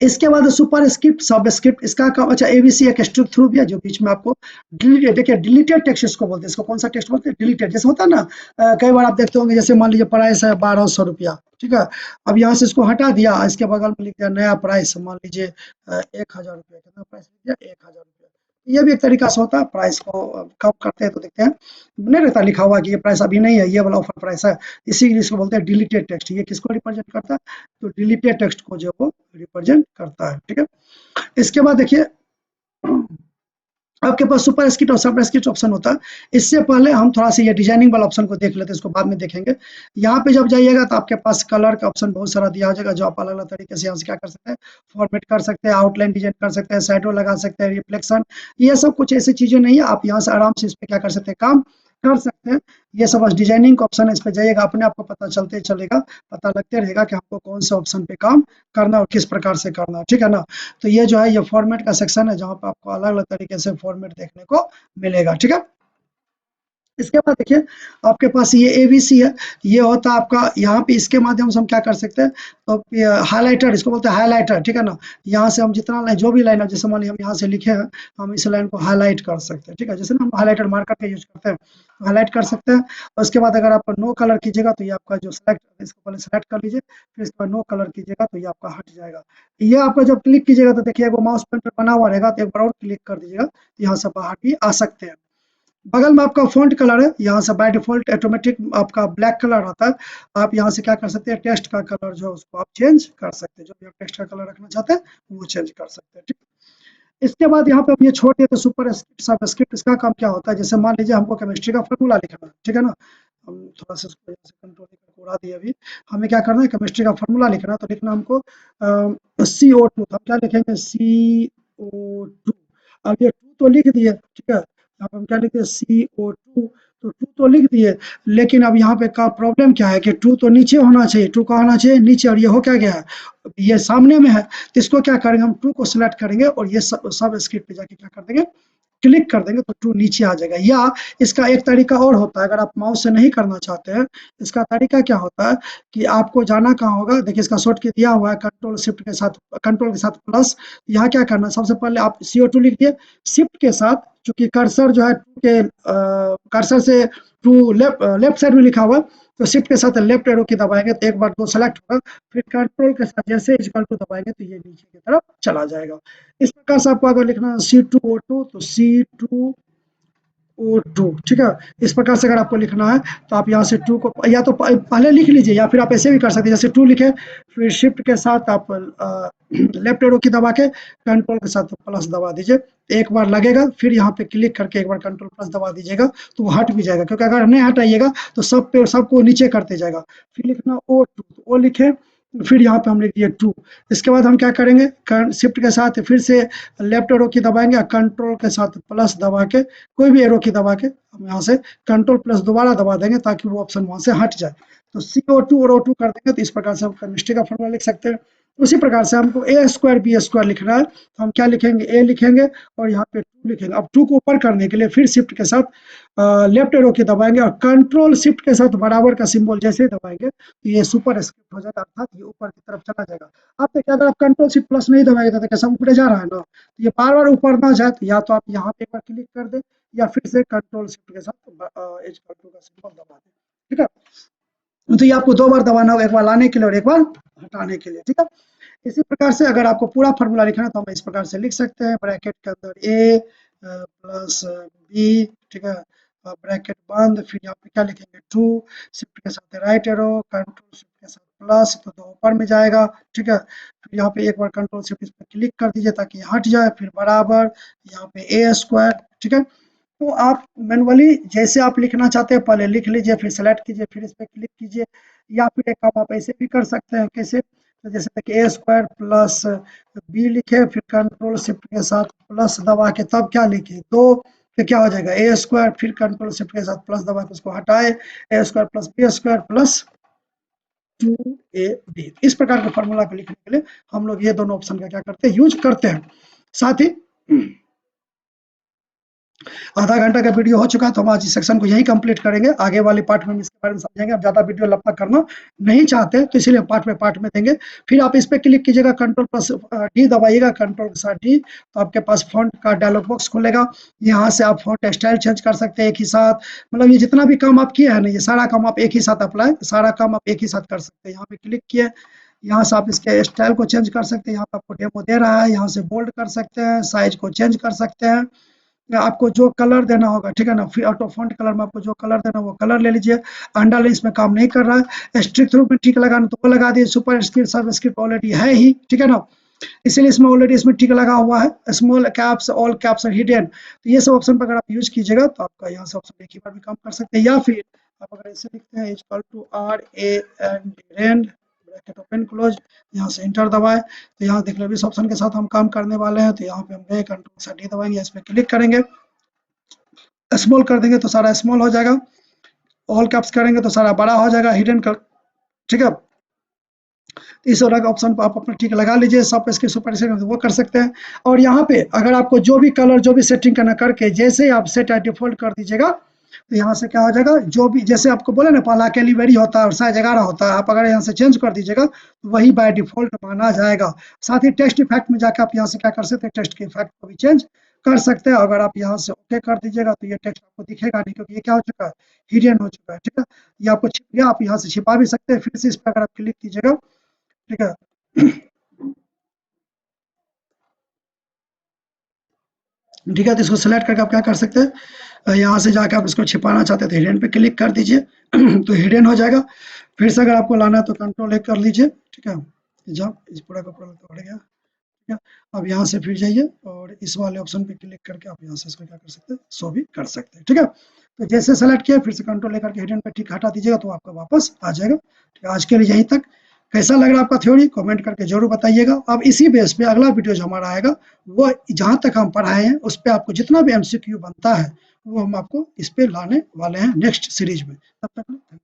इसके बाद सुपर स्क्रिप्ट, सब स्क्रिप्ट, इसका काम, अच्छा एबीसी एक स्ट्रिप थ्रू भी है जो बीच में आपको डिलीटेड, देखिए डिलीटेड टेक्स्ट इसको बोलते हैं, इसको कौन सा टेक्स्ट बोलते हैं, डिलीटेड। जैसे होता है ना कई बार आप देखते होंगे, जैसे मान लीजिए प्राइस है 1200 रुपया, ठीक है। अब यहाँ से इसको हटा दिया, इसके बगल में लिख दिया नया प्राइस, मान लीजिए 1000 रुपया, कितना प्राइस लिख दिया 1000 रुपया। ये भी एक तरीका से होता है, प्राइस को कम करते हैं तो देखते हैं नहीं रहता लिखा हुआ कि ये प्राइस अभी नहीं है, ये वाला ऑफर प्राइस है, इसी इसको बोलते हैं डिलीटेड टेक्स्ट। ये किसको रिप्रेजेंट करता है, तो डिलीटेड टेक्स्ट को जो वो रिप्रेजेंट करता है, ठीक है। इसके बाद देखिए आपके पास सुपर स्क्रिप्ट और सब स्क्रिप्ट ऑप्शन होता है। इससे पहले हम थोड़ा सा ये डिजाइनिंग वाला ऑप्शन को देख लेते हैं, इसको बाद में देखेंगे। यहाँ पे जब जाइएगा तो आपके पास कलर का ऑप्शन बहुत सारा दिया हो जाएगा, जो आप अलग अलग तरीके से यहाँ से क्या कर सकते हैं, फॉर्मेट कर सकते हैं, आउटलाइन डिजाइन कर सकते हैं, शैडो लगा सकते हैं, रिफ्लेक्शन, ये सब कुछ ऐसी चीजें नहीं है। आप यहाँ से आराम से इस पर क्या कर सकते हैं, काम कर सकते हैं। ये सब बस डिजाइनिंग का ऑप्शन है, इस पर जाइएगा अपने आप को पता चलते चलेगा, पता लगते रहेगा कि आपको कौन से ऑप्शन पे काम करना और किस प्रकार से करना है, ठीक है ना। तो ये जो है ये फॉर्मेट का सेक्शन है, जहाँ पे आपको अलग अलग तरीके से फॉर्मेट देखने को मिलेगा, ठीक है। इसके बाद देखिए आपके पास ये एबीसी है, ये होता है आपका, यहाँ पे इसके माध्यम से हम क्या कर सकते हैं, तो हाइलाइटर, इसको बोलते हैं हाइलाइटर, ठीक है ना। यहाँ से हम जितना लाइन, जो भी लाइन है, जैसे मान लीजिए हम यहाँ से लिखे हैं, हम इस लाइन को हाईलाइट कर सकते हैं, ठीक है। जैसे ना हम हाइलाइटर मार्कर का यूज करते हैं, हाईलाइट कर सकते हैं। और उसके बाद अगर आप नो कलर कीजिएगा तो ये आपका जो सेलेक्ट, इसको पहले सेलेक्ट कर लीजिए, फिर इसके बाद नो कलर कीजिएगा तो ये आपका हट जाएगा। ये आपका जब क्लिक कीजिएगा तो देखिए वो माउस पॉइंटर बना हुआ रहेगा, तो एक बार और क्लिक कर दीजिएगा तो यहाँ से बाहर भी आ सकते हैं। बगल में आपका फ़ॉन्ट कलर है, यहाँ से बाय डिफ़ॉल्ट ऑटोमेटिक आपका ब्लैक कलर आता है। आप यहाँ से क्या कर सकते हैं, टेक्स्ट का कलर जो है उसको आप चेंज कर सकते हैं, जो भी आप टेक्स्ट का कलर रखना चाहते हैं वो चेंज कर सकते हैं, ठीक है। इसके बाद यहाँ पे हम ये छोड़ दिए तो सुपर स्क्रिप्ट, सब स्क्रिप्ट, इसका काम क्या होता है, जैसे मान लीजिए हमको केमिस्ट्री का फॉर्मूला लिखना है, ठीक है ना। हम थोड़ा सा इसको यहाँ से कंट्रोल करके उड़ा दिए, अभी हमें क्या करना है, केमिस्ट्री का फॉर्मूला लिखना है, तो लिखना हमको CO2, तो हम क्या लिखेंगे CO2। अब ये 2 तो लिख दिए, ठीक है। अब हम क्या लिखते हैं CO2, तो 2 तो लिख दिए, लेकिन अब यहाँ पे का प्रॉब्लम क्या है कि 2 तो नीचे होना चाहिए, 2 कहाँ होना चाहिए, नीचे, और ये हो क्या गया है, ये सामने में है। तो इसको क्या करेंगे, हम 2 को सिलेक्ट करेंगे और ये सब स्क्रिप्ट पे जाके क्या कर देंगे, क्लिक कर देंगे तो 2 नीचे आ जाएगा। या इसका एक तरीका और होता है, अगर आप माउस से नहीं करना चाहते हैं, इसका तरीका क्या होता है कि आपको जाना कहाँ होगा, देखिए इसका शॉर्टकट दिया हुआ है कंट्रोल शिफ्ट के साथ, कंट्रोल के साथ प्लस। यहाँ क्या करना है, सबसे पहले आप CO2 लिख दिए, शिफ्ट के साथ चूंकि कर्सर जो है के कर्सर से टू लेफ्ट साइड में लिखा हुआ, तो शिफ्ट के साथ लेफ्ट एरो की दबाएंगे तो एक बार 2 सेलेक्ट होगा, फिर कंट्रोल के साथ जैसे इक्वल टू दबाएंगे तो ये नीचे की तरफ चला जाएगा। इस प्रकार से आपको अगर लिखना है C2O2 तो C2O2, ठीक है। इस प्रकार से अगर आपको लिखना है तो आप यहाँ से 2 को या तो पहले लिख लीजिए, या फिर आप ऐसे भी कर सकते हैं, जैसे 2 लिखे, फिर शिफ्ट के साथ आप लेफ्ट एरो की दबा के कंट्रोल के साथ प्लस दबा दीजिए, एक बार लगेगा, फिर यहाँ पे क्लिक करके एक बार कंट्रोल प्लस दबा दीजिएगा तो वो हट भी जाएगा, क्योंकि अगर नहीं हटाइएगा तो सब पे सबको नीचे करते जाएगा। फिर लिखना O2, तो O लिखे, फिर यहाँ पे हम लिख दिए 2। इसके बाद हम क्या करेंगे, शिफ्ट के साथ फिर से लेफ्ट एरो की दबाएंगे, कंट्रोल के साथ प्लस दबा के, कोई भी एरो की दबा के हम यहाँ से कंट्रोल प्लस दोबारा दबा देंगे ताकि वो ऑप्शन वहां से हट जाए। तो CO2 और O2 कर देंगे, तो इस प्रकार से हम केमिस्ट्री का फॉर्मूला लिख सकते हैं। उसी प्रकार से हमको A² B² लिखना है, तो हम क्या लिखेंगे, A लिखेंगे और यहाँ पे 2 लिखेंगे। अब 2 को ऊपर करने के लिए फिर शिफ्ट के साथ लेफ्ट एरो की दबाएंगे और कंट्रोल शिफ्ट के साथ बराबर का सिंबल जैसे ही दबाएंगे तो ये सुपर स्क्रिप्ट हो जाएगा, अर्थात ये ऊपर की तरफ चला जाएगा। अब देखिए अगर आप कंट्रोल शिफ्ट प्लस नहीं दबाएंगे तो कैसा ऊपर जा रहा है ना, तो ये बार बार ऊपर ना जाए, तो या तो आप यहाँ पे एक बार क्लिक कर दे या फिर से कंट्रोल शिफ्ट के साथ एज कंट्रोल का सिंबल दबा दें, ठीक है। तो ये आपको 2 बार दबाना होगा, एक बार लाने के लिए और एक बार हटाने के लिए, ठीक है। इसी प्रकार से अगर आपको पूरा फार्मूला लिखना है तो हम इस प्रकार से लिख सकते हैं, ब्रैकेट के अंदर ए प्लस बी, ठीक है, ब्रैकेट बंद, फिर यहाँ पे क्या लिखेंगे 2, शिफ्ट के साथ राइट एरो, कंट्रोल शिफ्ट के साथ प्लस, तो 2 ऊपर में जाएगा, ठीक है। फिर यहाँ पे एक बार कंट्रोल शिफ्ट इस पर क्लिक कर दीजिए ताकि हट जाए, फिर बराबर यहाँ पे ए स्क्वायर, ठीक है। तो आप मैनुअली जैसे आप लिखना चाहते हैं पहले लिख लीजिए, फिर सेलेक्ट कीजिए, फिर इस पर क्लिक कीजिए, या फिर एक काम आप ऐसे भी कर सकते हैं, कैसे, तो जैसे देखिए ए स्क्वायर प्लस बी लिखे, फिर कंट्रोल शिफ्ट के साथ प्लस दबा के तब क्या लिखे, तो फिर क्या हो जाएगा ए स्क्वायर, फिर कंट्रोल शिफ्ट के साथ प्लस दबा के उसको हटाए, A square plus B square plus 2ab। इस प्रकार के फॉर्मूला को लिखने के लिए हम लोग ये दोनों ऑप्शन का क्या करते हैं, यूज करते हैं। साथ ही आधा घंटा का वीडियो हो चुका है, तो हम आज इस सेक्शन को यही कंप्लीट करेंगे। आगे वाले पार्ट में हम इसके बारे में समझेंगे। अब ज़्यादा वीडियो लंबा करना नहीं चाहते, तो इसलिए पार्ट में देंगे। फिर आप इस पे क्लिक कीजिएगा, कंट्रोल प्लस डी दबाइएगा, कंट्रोल के साथ डी, तो आपके पास फॉन्ट का डायलॉग बॉक्स खुलेगा। यहाँ से आप फॉन्ट स्टाइल चेंज कर सकते हैं एक ही साथ, मतलब ये जितना भी काम आप किए हैं ना, ये सारा काम आप एक ही साथ अप्लाई, सारा काम आप एक ही साथ कर सकते हैं। यहाँ पे क्लिक किए, यहाँ से आप इसके स्टाइल को चेंज कर सकते हैं। यहाँ पे आपको डेमो दे रहा है, यहाँ से बोल्ड कर सकते हैं, साइज को चेंज कर सकते हैं, आपको जो कलर देना होगा, ठीक है ना। फिर ऑटो फॉन्ट कलर में आपको जो कलर देना वो कलर ले लीजिए। अंडरलाइन इसमें काम नहीं कर रहा है, स्ट्रिक थ्रू में टिक लगाना तो वो लगा दिए, सुपर स्क्रिप्ट सब स्क्रिप्ट ऑलरेडी है ही, ठीक है ना, इसीलिए इसमें ऑलरेडी इसमें टिक लगा हुआ है। स्मॉल कैप्स, ऑल कैप्स और हिडन, तो ये सब ऑप्शन पर अगर आप यूज कीजिएगा तो आपका यहाँ से ऑप्शन एक ही बार भी काम कर सकते हैं। या फिर आप अगर ऐसे लिखते हैं equal to RAND bracket open close, यहाँ से इंटर दबाए, तो यहाँ देख लो इस ऑप्शन के साथ हम काम करने वाले हैं। तो यहाँ पे हम गए, कंट्रोल से डी दबाएंगे, इस पर क्लिक करेंगे, स्मॉल कर देंगे तो सारा स्मॉल हो जाएगा, ऑल कैप्स करेंगे तो सारा बड़ा हो जाएगा, हिडन कर, ठीक है। इस तरह का ऑप्शन पर आप अपना टिक लगा लीजिए, सब इसके सुपर वो कर सकते हैं। और यहाँ पे अगर आपको जो भी कलर जो भी सेटिंग करना करके जैसे आप सेट डिफॉल्ट कर दीजिएगा, तो यहाँ से क्या हो जाएगा, जो भी जैसे आपको बोले ना पहला कैलिबरी होता है और साइज 11 होता है, आप अगर यहाँ से चेंज कर दीजिएगा तो वही बाय डिफॉल्ट माना जाएगा। साथ ही टेक्स्ट इफेक्ट में जाकर आप यहाँ से क्या कर सकते हैं, टेक्स्ट के इफेक्ट को भी चेंज कर सकते हैं। अगर आप यहाँ से ओके कर दीजिएगा तो ये टेक्स्ट आपको दिखेगा नहीं, क्योंकि ये क्या हो चुका है, हिडन हो चुका है, ठीक है। ये आपको छिप गया, आप यहाँ से छिपा भी सकते हैं। फिर से इस पर अगर आप क्लिक कीजिएगा, ठीक है, ठीक है, तो इसको सेलेक्ट करके आप क्या कर सकते हैं, यहाँ से जाकर आप इसको छिपाना चाहते हैं तो हिडन पे क्लिक कर दीजिए तो हिडन हो जाएगा। फिर से अगर आपको लाना है तो कंट्रोल एक कर लीजिए, ठीक है, जब इस पूरा का पूरा तो बढ़ गया, ठीक है। अब यहाँ से फिर जाइए और इस वाले ऑप्शन पे क्लिक करके आप यहाँ से इसको क्या कर सकते हैं, शो भी कर सकते हैं, ठीक है। तो जैसे सेलेक्ट किया, फिर से कंट्रोल लेकर के हिडन पे टिक हटा दीजिएगा तो आपका वापस आ जाएगा। ठीक है, आज के लिए यहीं तक। कैसा लग रहा है आपका थ्योरी, कमेंट करके जरूर बताइएगा। अब इसी बेस पे अगला वीडियो जो हमारा आएगा वो जहाँ तक हम पढ़ाए हैं उस पर आपको जितना भी MCQ बनता है वो हम आपको इस पे लाने वाले हैं नेक्स्ट सीरीज में। तब तक